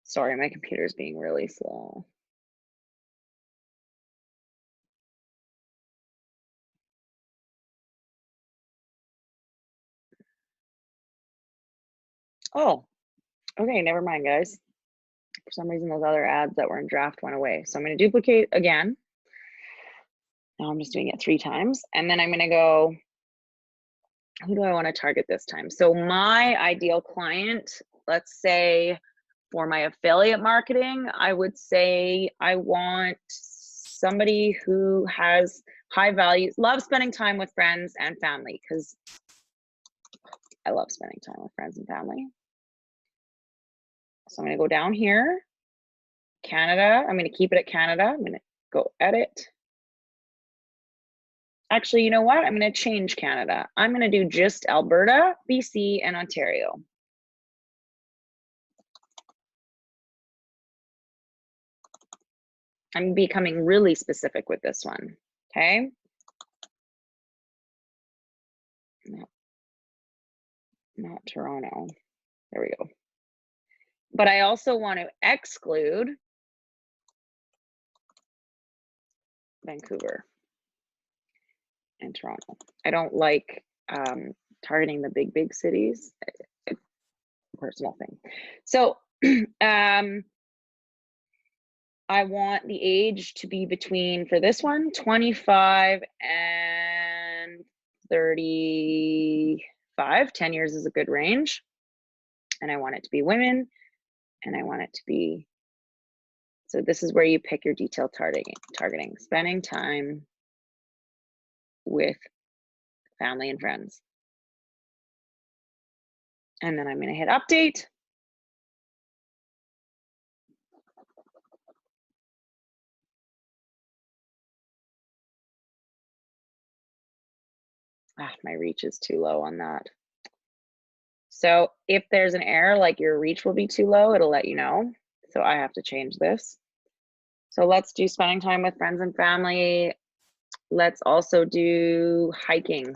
Sorry, my computer's being really slow. Oh, okay, never mind, guys. For some reason, those other ads that were in draft went away. So I'm going to duplicate again. Now I'm just doing it 3 times. And then I'm going to go, who do I want to target this time? So my ideal client, let's say for my affiliate marketing, I would say I want somebody who has high values, loves spending time with friends and family, because I love spending time with friends and family. So I'm going to go down here, Canada. I'm going to keep it at Canada. I'm going to go edit. Actually, you know what? I'm going to change Canada. I'm going to do just Alberta, BC, and Ontario. I'm becoming really specific with this one, okay? Not Toronto. There we go. But I also want to exclude Vancouver and Toronto. I don't like targeting the big cities. It's a personal thing. So I want the age to be between, for this one, 25 and 35. 10 years is a good range. And I want it to be women, and I want it to be, so this is where you pick your detailed targeting, spending time with family and friends. And then I'm going to hit update. My reach is too low on that. So if there's an error, like your reach will be too low, it'll let you know. So I have to change this. So let's do spending time with friends and family. Let's also do hiking.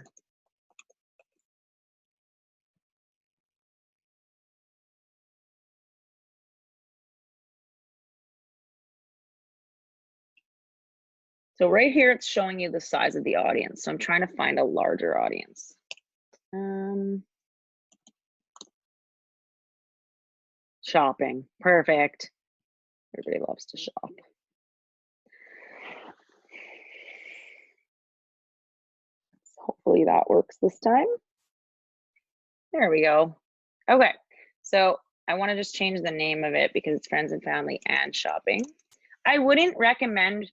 So right here, it's showing you the size of the audience. So I'm trying to find a larger audience. Shopping, perfect. Everybody loves to shop. Hopefully that works this time. There we go. Okay, so I want to just change the name of it because it's friends and family and shopping. I wouldn't recommend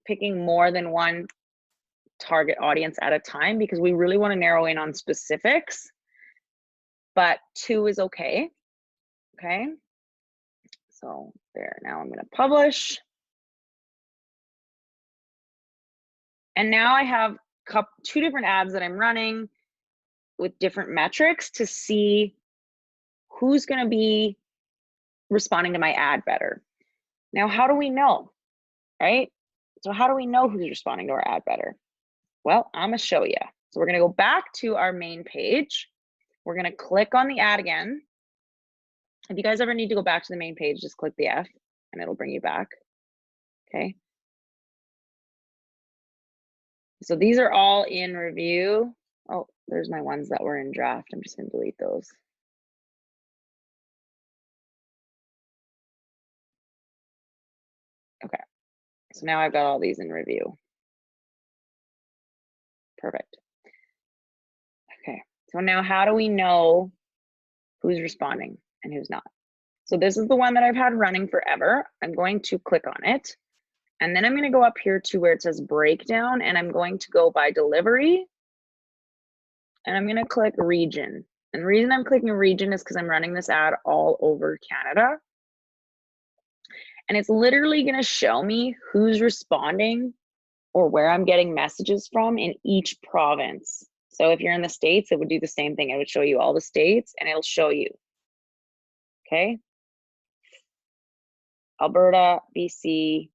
picking more than one target audience at a time because we really want to narrow in on specifics, but 2 is okay. Okay, so there, now I'm going to publish. And now I have 2 different ads that I'm running with different metrics to see who's going to be responding to my ad better. Now, how do we know, right? So how do we know who's responding to our ad better? Well, I'm going to show you. So we're going to go back to our main page. We're going to click on the ad again. If you guys ever need to go back to the main page, just click the F and it'll bring you back. Okay. So these are all in review. Oh, there's my ones that were in draft. I'm just going to delete those. Okay. So now I've got all these in review. Perfect. Okay. So now how do we know who's responding and who's not? So this is the one that I've had running forever. I'm going to click on it. And then I'm going to go up here to where it says breakdown, and I'm going to go by delivery. And I'm going to click region. And the reason I'm clicking region is because I'm running this ad all over Canada. And it's literally going to show me who's responding or where I'm getting messages from in each province. So if you're in the States, it would do the same thing. It would show you all the states and it'll show you. Okay. Alberta, BC,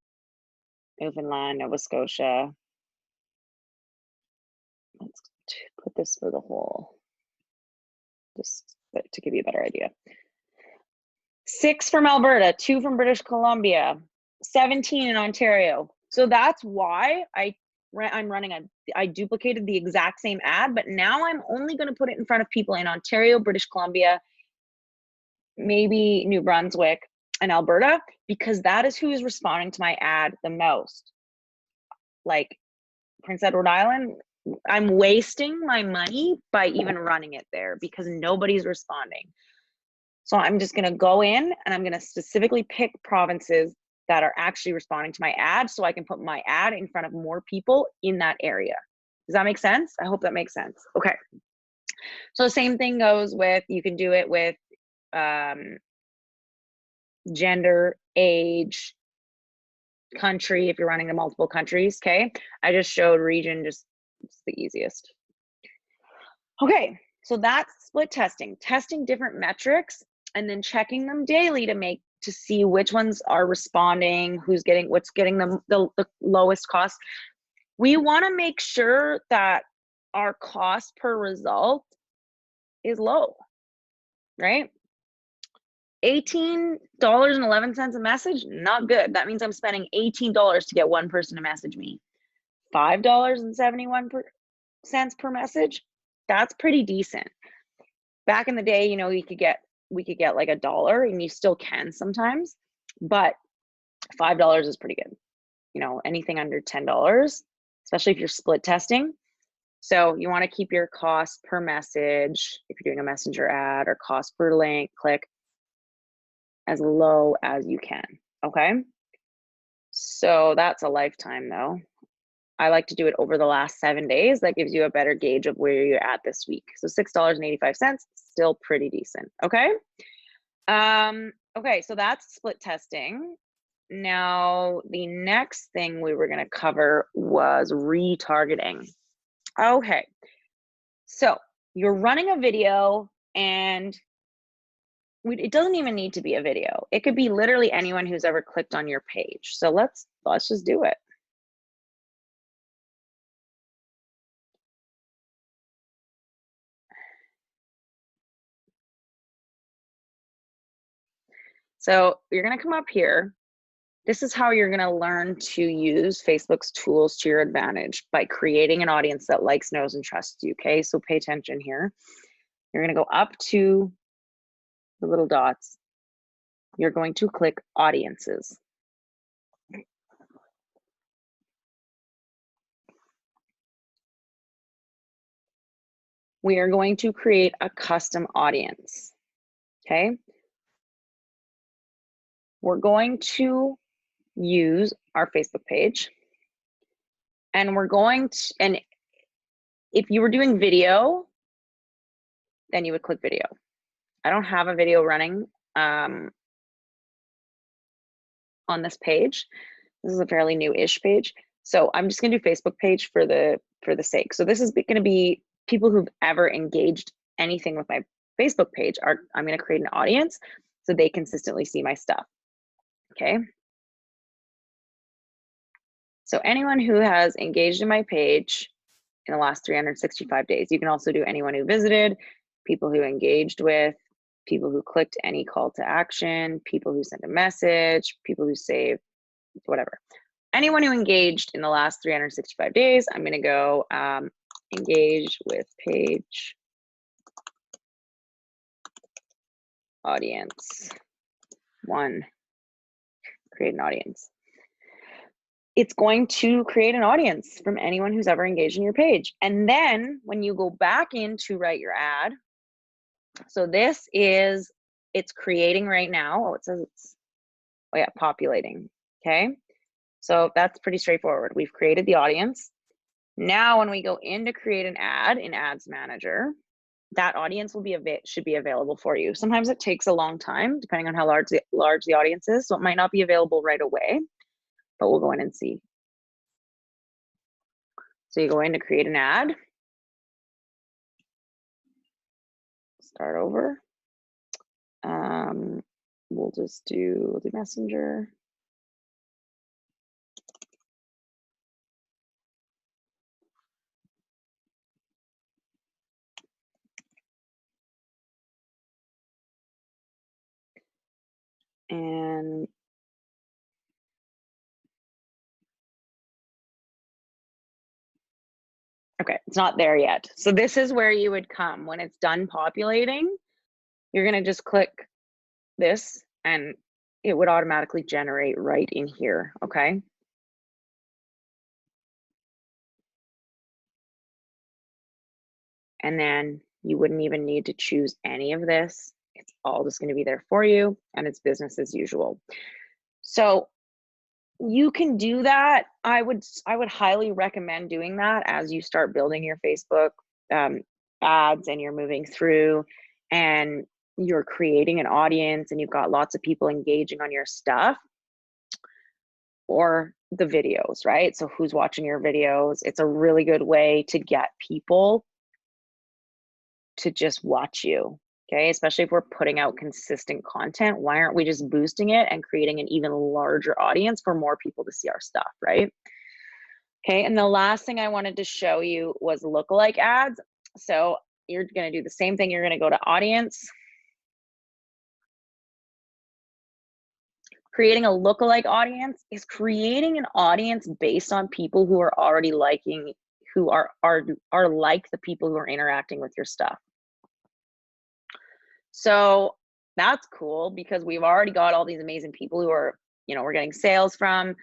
Newfoundland, Nova Scotia. Let's put this for the whole, just to give you a better idea. 6 from Alberta, 2 from British Columbia, 17 in Ontario. So that's why I'm running I duplicated the exact same ad, but now I'm only going to put it in front of people in Ontario, British Columbia, maybe New Brunswick and Alberta, because that is who is responding to my ad the most. Like Prince Edward Island, I'm wasting my money by even running it there because nobody's responding. So I'm just gonna go in and I'm gonna specifically pick provinces that are actually responding to my ad so I can put my ad in front of more people in that area. Does that make sense? I hope that makes sense. Okay. So the same thing goes with, you can do it with gender, age, country, if you're running to multiple countries. Okay. I just showed region, just it's the easiest. Okay. So that's split testing, testing different metrics and then checking them daily to see which ones are responding, what's getting them the lowest cost. We want to make sure that our cost per result is low, right? $18.11 a message, not good. That means I'm spending $18 to get one person to message me. $5.71 per message, that's pretty decent. Back in the day, you know, we could get like $1, and you still can sometimes, but $5 is pretty good. You know, anything under $10, especially if you're split testing. So you want to keep your cost per message, if you're doing a messenger ad, or cost per link click, as low as you can. Okay. So that's a lifetime though. I like to do it over the last 7 days. That gives you a better gauge of where you're at this week. So $6.85, still pretty decent. Okay. Okay, so that's split testing. Now, the next thing we were going to cover was retargeting. Okay, so you're running a video, and it doesn't even need to be a video. It could be literally anyone who's ever clicked on your page. So let's just do it. So you're going to come up here. This is how you're going to learn to use Facebook's tools to your advantage, by creating an audience that likes, knows, and trusts you. Okay, so pay attention here. You're going to go up to the little dots. You're going to click audiences. We are going to create a custom audience. Okay. We're going to use our Facebook page, and we're going to, and if you were doing video, then you would click video. I don't have a video running on this page. This is a fairly new-ish page. So I'm just gonna do Facebook page for the sake. So this is gonna be people who've ever engaged anything with my Facebook page. I'm gonna create an audience so they consistently see my stuff. Okay. So anyone who has engaged in my page in the last 365 days. You can also do anyone who visited, people who engaged with, people who clicked any call to action, people who sent a message, people who saved, whatever. Anyone who engaged in the last 365 days, I'm going to go engage with page audience 1, create an audience. It's going to create an audience from anyone who's ever engaged in your page. And then when you go back in to write your ad, so this is, it's creating right now. Oh, it says it's, oh yeah, populating. Okay. So that's pretty straightforward. We've created the audience. Now, when we go in to create an ad in Ads Manager, that audience should be available for you. Sometimes it takes a long time, depending on how large the audience is. So it might not be available right away, but we'll go in and see. So you go in to create an ad. Start over. We'll do Messenger. And okay, it's not there yet. So this is where you would come when it's done populating. You're going to just click this and it would automatically generate right in here, okay? And then you wouldn't even need to choose any of this. It's all just going to be there for you, and it's business as usual. So you can do that. I would highly recommend doing that as you start building your Facebook ads and you're moving through and you're creating an audience and you've got lots of people engaging on your stuff or the videos, right? So who's watching your videos? It's a really good way to get people to just watch you, okay? Especially if we're putting out consistent content, why aren't we just boosting it and creating an even larger audience for more people to see our stuff, right? Okay, and the last thing I wanted to show you was lookalike ads. So you're gonna do the same thing. You're gonna go to audience. Creating a lookalike audience is creating an audience based on people who are already liking, who are like the people who are interacting with your stuff. So that's cool because we've already got all these amazing people who are, you know, we're getting sales from.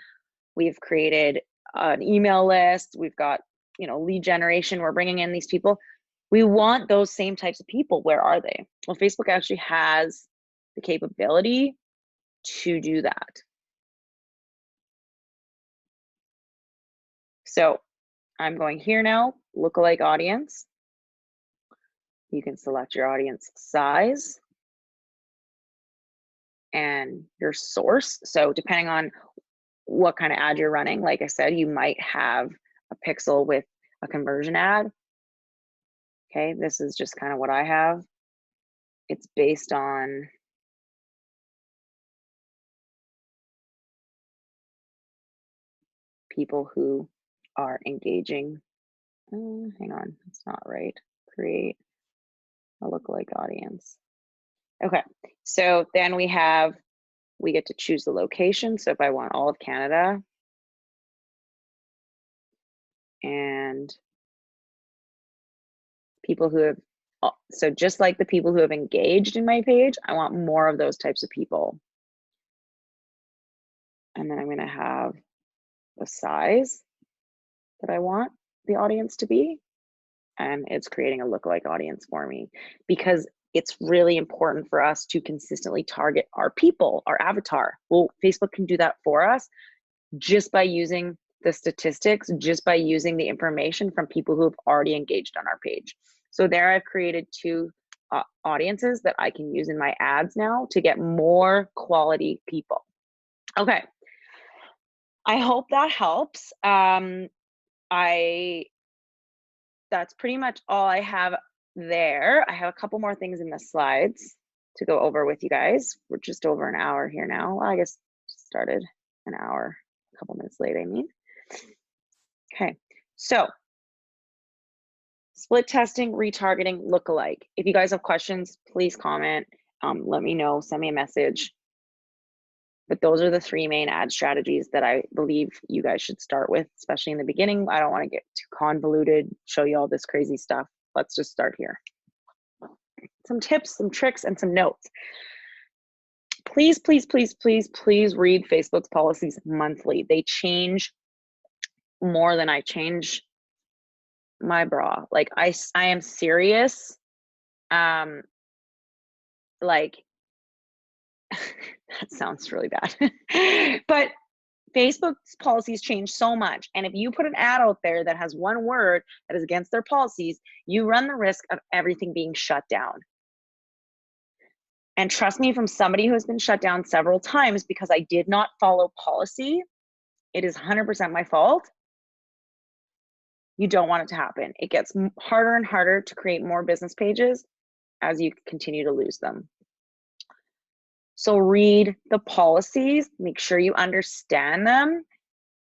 We've created an email list. We've got, you know, lead generation. We're bringing in these people. We want those same types of people. Where are they? Well, Facebook actually has the capability to do that. So I'm going here now, lookalike audience. You can select your audience size and your source. So depending on what kind of ad you're running, like I said, you might have a pixel with a conversion ad. Okay, this is just kind of what I have. It's based on people who are engaging. Hang on, it's not right. Create a lookalike audience. Okay, so then we get to choose the location. So if I want all of Canada and people who have, so just like the people who have engaged in my page, I want more of those types of people. And then I'm going to have the size that I want the audience to be. And it's creating a lookalike audience for me because it's really important for us to consistently target our people, our avatar. Well, Facebook can do that for us just by using the statistics, just by using the information from people who have already engaged on our page. So there I've created two audiences that I can use in my ads now to get more quality people. Okay. I hope that helps. That's pretty much all I have there. I have a couple more things in the slides to go over with you guys. We're just over an hour here now. Well, I guess started an hour, a couple minutes late, I mean. Okay, so split testing, retargeting, lookalike. If you guys have questions, please comment. Let me know, send me a message. But those are the three main ad strategies that I believe you guys should start with, especially in the beginning. I don't want to get too convoluted, show you all this crazy stuff. Let's just start here. Some tips, some tricks, and some notes. Please, please, please, please, please read Facebook's policies monthly. They change more than I change my bra. Like I am serious. Like that sounds really bad, but Facebook's policies change so much. And if you put an ad out there that has one word that is against their policies, you run the risk of everything being shut down. And trust me, from somebody who has been shut down several times because I did not follow policy, it is 100% my fault. You don't want it to happen. It gets harder and harder to create more business pages as you continue to lose them. So read the policies, make sure you understand them,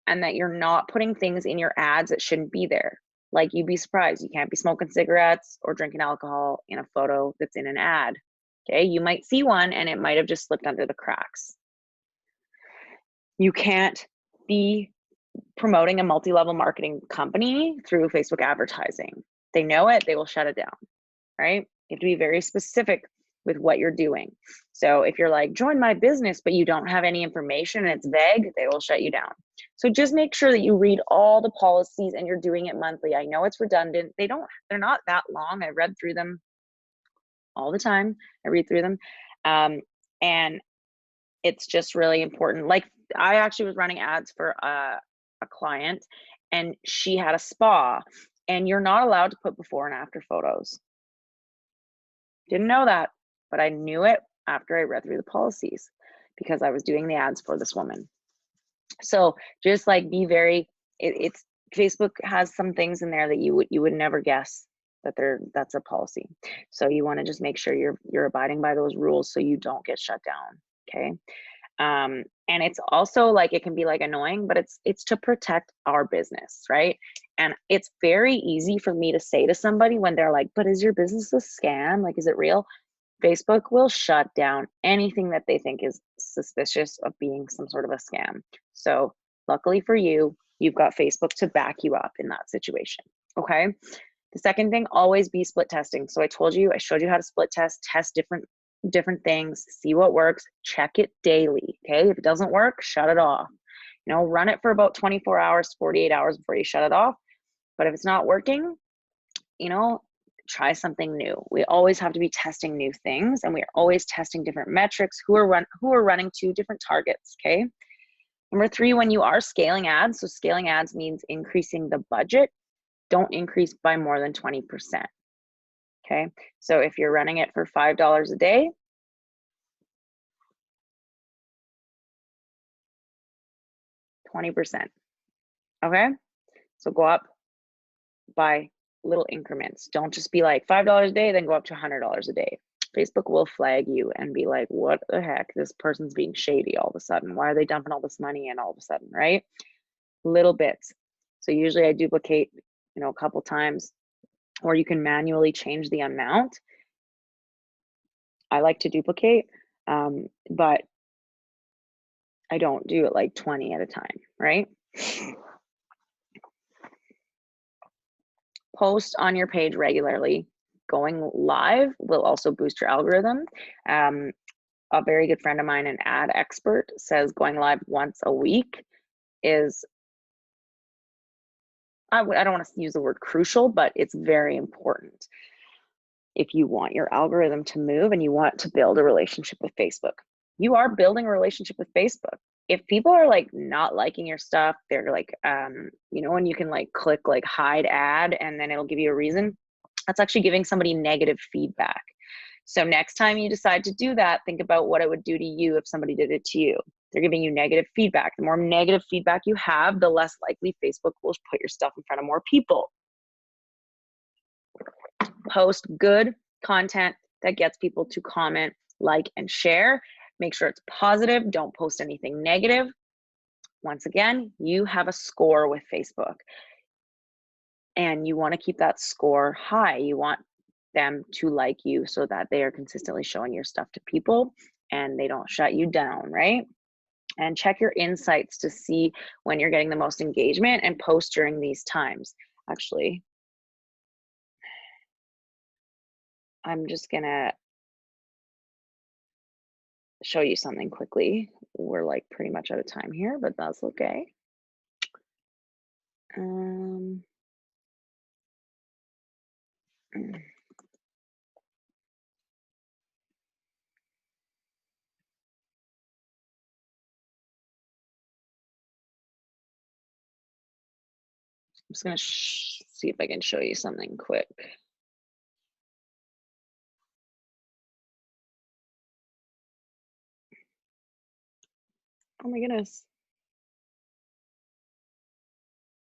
and that you're not putting things in your ads that shouldn't be there. Like, you'd be surprised, you can't be smoking cigarettes or drinking alcohol in a photo that's in an ad. Okay, you might see one and it might have just slipped under the cracks. You can't be promoting a multi-level marketing company through Facebook advertising. They know it, they will shut it down, right? You have to be very specific with what you're doing. So if you're like, join my business, but you don't have any information and it's vague, they will shut you down. So just make sure that you read all the policies and you're doing it monthly. I know it's redundant. They're not that long. I read through them all the time. I read through them. And it's just really important. Like, I actually was running ads for a client, and she had a spa, and you're not allowed to put before and after photos. Didn't know that, but I knew it after I read through the policies because I was doing the ads for this woman. So just like be very, it's Facebook has some things in there that you would never guess that that's a policy. So you want to just make sure you're abiding by those rules so you don't get shut down. Okay. And it's also like, it can be like annoying, but it's to protect our business, right? And it's very easy for me to say to somebody when they're like, but is your business a scam? Like, is it real? Facebook will shut down anything that they think is suspicious of being some sort of a scam. So luckily for you, you've got Facebook to back you up in that situation. Okay. The second thing, always be split testing. So I showed you how to split test different things, see what works, check it daily. Okay. If it doesn't work, shut it off. Run it for about 24 hours, 48 hours before you shut it off. But if it's not working, try something new. We always have to be testing new things, and we are always testing different metrics, who are running to different targets. Okay. Number 3, when you are scaling ads, so scaling ads means increasing the budget, don't increase by more than 20%. Okay. So if you're running it for $5 a day, $20. Okay. So go up by little increments. Don't just be like $5 a day, then go up to $100 a day. Facebook will flag you and be like, what the heck? This person's being shady all of a sudden. Why are they dumping all this money in all of a sudden, right? Little bits. So usually I duplicate, a couple times, or you can manually change the amount. I like to duplicate, but I don't do it like 20 at a time, right? Post on your page regularly. Going live will also boost your algorithm. A very good friend of mine, an ad expert, says going live once a week is, I don't want to use the word crucial, but it's very important if you want your algorithm to move and you want to build a relationship with Facebook. You are building a relationship with Facebook. If people are like not liking your stuff, they're like, when you can like click like hide ad and then it'll give you a reason, that's actually giving somebody negative feedback. So next time you decide to do that, think about what it would do to you if somebody did it to you. They're giving you negative feedback. The more negative feedback you have, the less likely Facebook will put your stuff in front of more people. Post good content that gets people to comment, like, and share. Make sure it's positive. Don't post anything negative. Once again, you have a score with Facebook, and you want to keep that score high. You want them to like you so that they are consistently showing your stuff to people and they don't shut you down, right? And check your insights to see when you're getting the most engagement and post during these times. Actually, I'm just gonna show you something quickly. We're like pretty much out of time here, but that's okay. I'm just gonna see if I can show you something quick. Oh my goodness.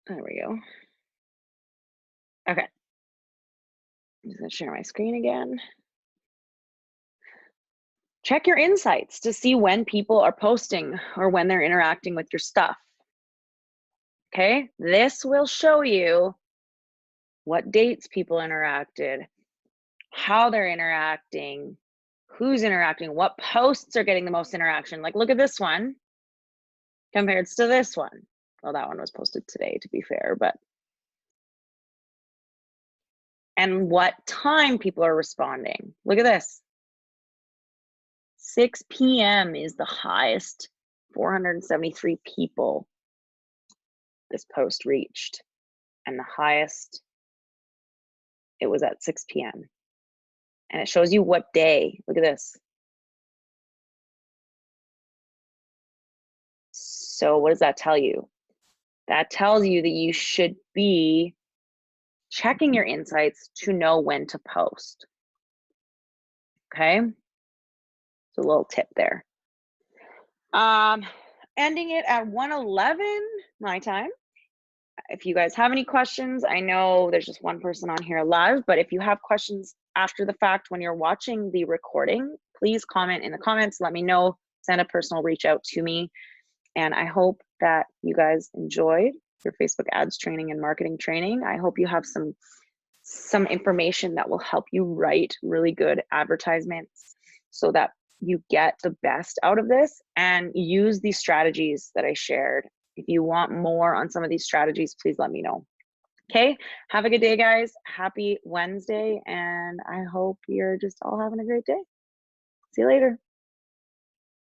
There we go. Okay. I'm just gonna share my screen again. Check your insights to see when people are posting or when they're interacting with your stuff. Okay, this will show you what dates people interacted, how they're interacting, who's interacting, what posts are getting the most interaction. Like, look at this one compared to this one. Well, that one was posted today, to be fair, but. And what time people are responding. Look at this. 6 p.m. is the highest. 473 people this post reached, and the highest, it was at 6 p.m. And it shows you what day. Look at this. So what does that tell you? That tells you that you should be checking your insights to know when to post. Okay? So a little tip there. Ending it at 1:11 my time. If you guys have any questions, I know there's just one person on here live, but if you have questions after the fact when you're watching the recording, please comment in the comments, let me know, send a personal reach out to me. And I hope that you guys enjoyed your Facebook ads training and marketing training. I hope you have some information that will help you write really good advertisements so that you get the best out of this, and use these strategies that I shared. If you want more on some of these strategies, please let me know. Okay, have a good day, guys. Happy Wednesday, and I hope you're just all having a great day. See you later.